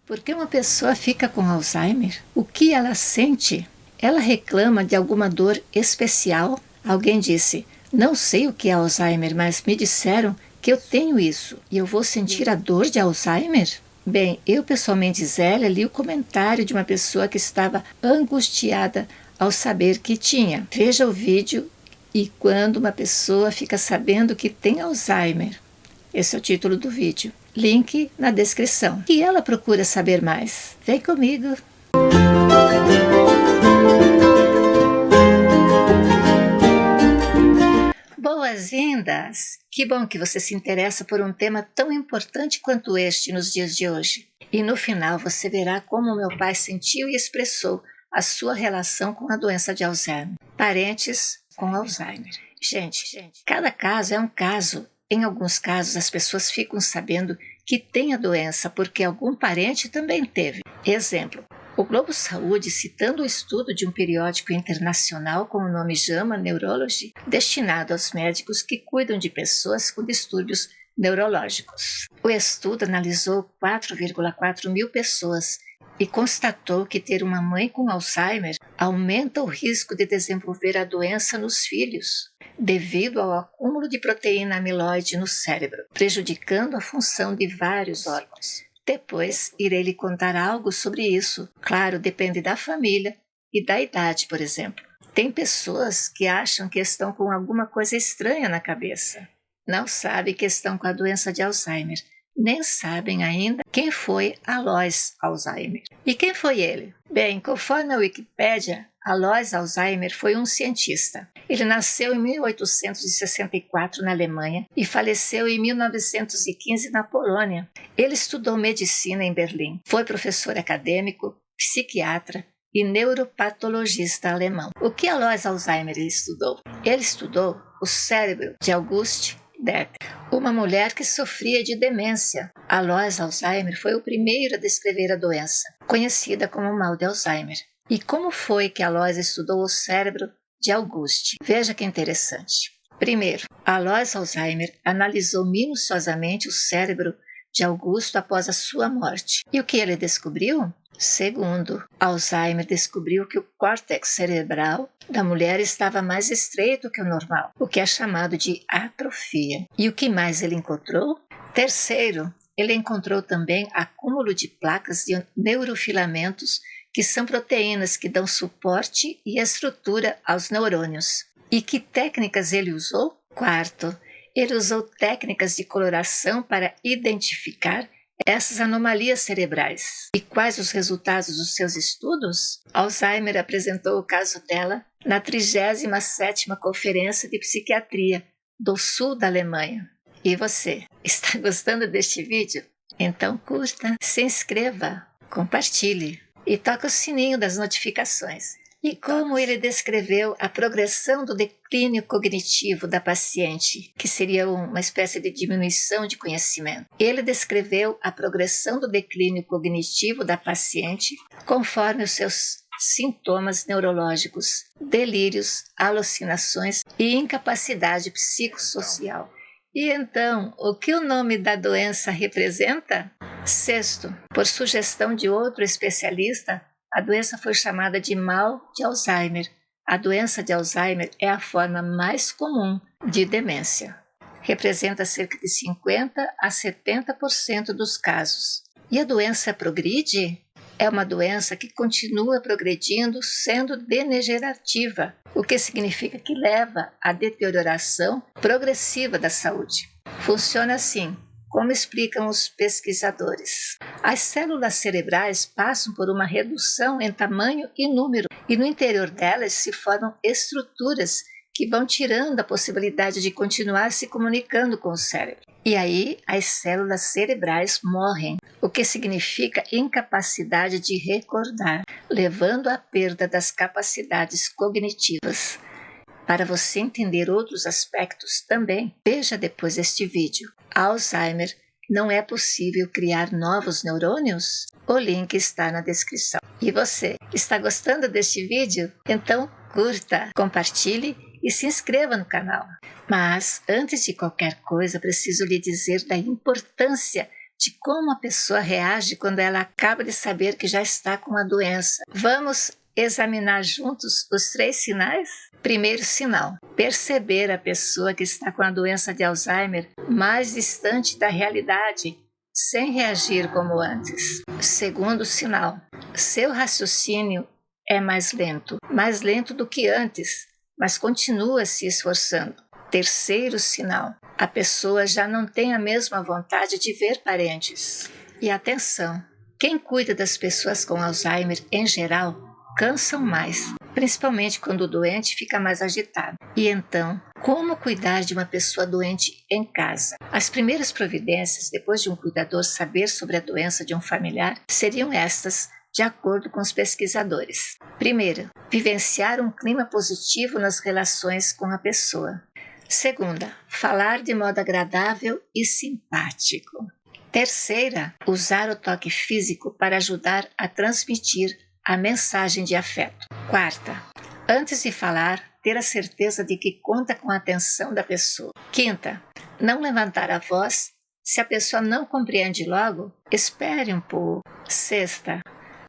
Por que uma pessoa fica com Alzheimer? O que ela sente? Ela reclama de alguma dor especial? Alguém disse: não sei o que é Alzheimer, mas me disseram que eu tenho isso e eu vou sentir a dor de Alzheimer? Bem, eu pessoalmente, Zélia, li o comentário de uma pessoa que estava angustiada ao saber que tinha. Veja o vídeo e quando uma pessoa fica sabendo que tem Alzheimer. Esse é o título do vídeo. Link na descrição. E ela procura saber mais. Vem comigo! Boas-vindas! Que bom que você se interessa por um tema tão importante quanto este nos dias de hoje. E no final você verá como meu pai sentiu e expressou a sua relação com a doença de Alzheimer. Parentes com Alzheimer. Gente, cada caso é um caso. Em alguns casos, as pessoas ficam sabendo que tem a doença porque algum parente também teve. Exemplo, o Globo Saúde, citando o estudo de um periódico internacional com o nome JAMA Neurology, destinado aos médicos que cuidam de pessoas com distúrbios neurológicos. O estudo analisou 4,4 mil pessoas e constatou que ter uma mãe com Alzheimer aumenta o risco de desenvolver a doença nos filhos, devido ao acúmulo de proteína amiloide no cérebro, prejudicando a função de vários órgãos. Depois, irei lhe contar algo sobre isso. Claro, depende da família e da idade, por exemplo. Tem pessoas que acham que estão com alguma coisa estranha na cabeça. Não sabem que estão com a doença de Alzheimer. Nem sabem ainda quem foi Alois Alzheimer. E quem foi ele? Bem, conforme a Wikipédia, Alois Alzheimer foi um cientista. Ele nasceu em 1864 na Alemanha e faleceu em 1915 na Polônia. Ele estudou medicina em Berlim. Foi professor acadêmico, psiquiatra e neuropatologista alemão. O que Alois Alzheimer estudou? Ele estudou o cérebro de Auguste Deter, uma mulher que sofria de demência. Alois Alzheimer foi o primeiro a descrever a doença, conhecida como mal de Alzheimer. E como foi que Alois estudou o cérebro de Auguste? Veja que interessante. Primeiro, Alois Alzheimer analisou minuciosamente o cérebro de Augusto após a sua morte. E o que ele descobriu? Segundo, Alzheimer descobriu que o córtex cerebral da mulher estava mais estreito que o normal, o que é chamado de atrofia. E o que mais ele encontrou? Terceiro, ele encontrou também acúmulo de placas de neurofilamentos, que são proteínas que dão suporte e estrutura aos neurônios. E que técnicas ele usou? Quarto, ele usou técnicas de coloração para identificar essas anomalias cerebrais. E quais os resultados dos seus estudos? Alzheimer apresentou o caso dela na 37ª Conferência de Psiquiatria do Sul da Alemanha. E você, está gostando deste vídeo? Então curta, se inscreva, compartilhe e toque o sininho das notificações. E como ele descreveu a progressão do declínio cognitivo da paciente, que seria uma espécie de diminuição de conhecimento. Ele descreveu a progressão do declínio cognitivo da paciente conforme os seus sintomas neurológicos, delírios, alucinações e incapacidade psicossocial. E então, o que o nome da doença representa? Sexto, por sugestão de outro especialista, a doença foi chamada de mal de Alzheimer. A doença de Alzheimer é a forma mais comum de demência. Representa cerca de 50% a 70% dos casos. E a doença progride? É uma doença que continua progredindo sendo degenerativa, o que significa que leva à deterioração progressiva da saúde. Funciona assim, como explicam os pesquisadores. As células cerebrais passam por uma redução em tamanho e número, e no interior delas se formam estruturas que vão tirando a possibilidade de continuar se comunicando com o cérebro. E aí as células cerebrais morrem, o que significa incapacidade de recordar, levando à perda das capacidades cognitivas. Para você entender outros aspectos também, veja depois este vídeo. Alzheimer, não é possível criar novos neurônios? O link está na descrição. E você, está gostando deste vídeo? Então curta, compartilhe e se inscreva no canal. Mas, antes de qualquer coisa, preciso lhe dizer da importância de como a pessoa reage quando ela acaba de saber que já está com a doença. Vamos examinar juntos os 3 sinais? Primeiro sinal: perceber a pessoa que está com a doença de Alzheimer mais distante da realidade, sem reagir como antes. Segundo sinal: seu raciocínio é mais lento do que antes, mas continua se esforçando. Terceiro sinal: a pessoa já não tem a mesma vontade de ver parentes. E atenção, quem cuida das pessoas com Alzheimer em geral cansam mais, principalmente quando o doente fica mais agitado. E então, como cuidar de uma pessoa doente em casa? As primeiras providências, depois de um cuidador saber sobre a doença de um familiar, seriam estas, de acordo com os pesquisadores. Primeiro, vivenciar um clima positivo nas relações com a pessoa. Segunda, falar de modo agradável e simpático. Terceira, usar o toque físico para ajudar a transmitir a mensagem de afeto. Quarta, antes de falar, ter a certeza de que conta com a atenção da pessoa. Quinta, não levantar a voz. Se a pessoa não compreende logo, espere um pouco. Sexta,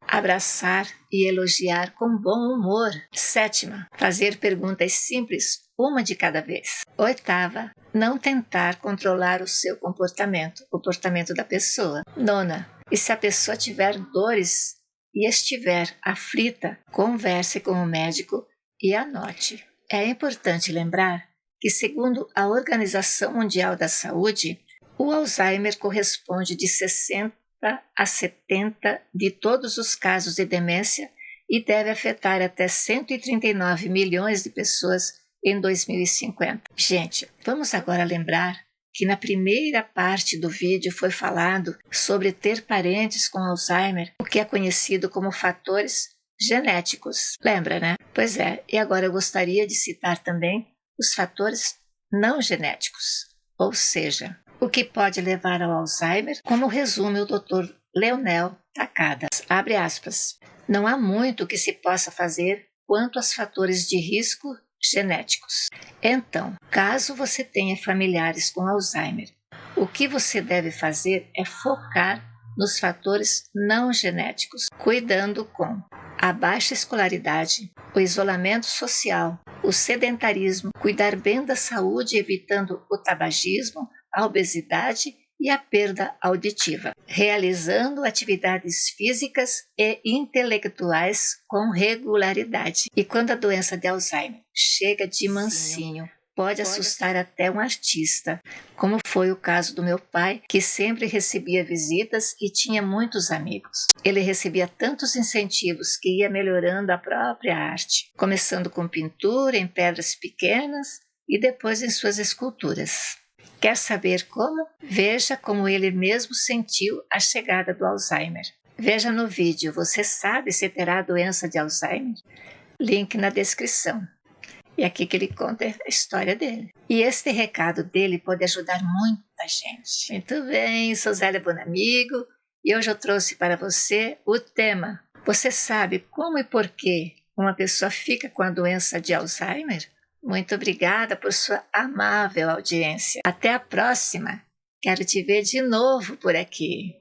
abraçar e elogiar com bom humor. Sétima, fazer perguntas simples, uma de cada vez. Oitava, não tentar controlar o seu comportamento da pessoa. Nona, e se a pessoa tiver dores e estiver aflita, converse com o médico e anote. É importante lembrar que, segundo a Organização Mundial da Saúde, o Alzheimer corresponde de 60 a 70 de todos os casos de demência e deve afetar até 139 milhões de pessoas em 2050. Gente, vamos agora lembrar que na primeira parte do vídeo foi falado sobre ter parentes com Alzheimer, o que é conhecido como fatores genéticos. Lembra, né? Pois é, e agora eu gostaria de citar também os fatores não genéticos, ou seja, o que pode levar ao Alzheimer, como resume o Dr. Leonel Takada. Abre aspas. Não há muito que se possa fazer quanto aos fatores de risco genéticos. Então, caso você tenha familiares com Alzheimer, o que você deve fazer é focar nos fatores não genéticos, cuidando com a baixa escolaridade, o isolamento social, o sedentarismo, cuidar bem da saúde evitando o tabagismo, a obesidade e a perda auditiva, realizando atividades físicas e intelectuais com regularidade. E quando a doença de Alzheimer chega de mansinho, pode assustar até um artista, como foi o caso do meu pai, que sempre recebia visitas e tinha muitos amigos. Ele recebia tantos incentivos que ia melhorando a própria arte, começando com pintura em pedras pequenas e depois em suas esculturas. Quer saber como? Veja como ele mesmo sentiu a chegada do Alzheimer. Veja no vídeo. Você sabe se terá a doença de Alzheimer? Link na descrição. E aqui que ele conta a história dele. E este recado dele pode ajudar muita gente. Muito bem, sou Zélia Bonamigo e hoje eu trouxe para você o tema: você sabe como e por que uma pessoa fica com a doença de Alzheimer? Muito obrigada por sua amável audiência. Até a próxima. Quero te ver de novo por aqui.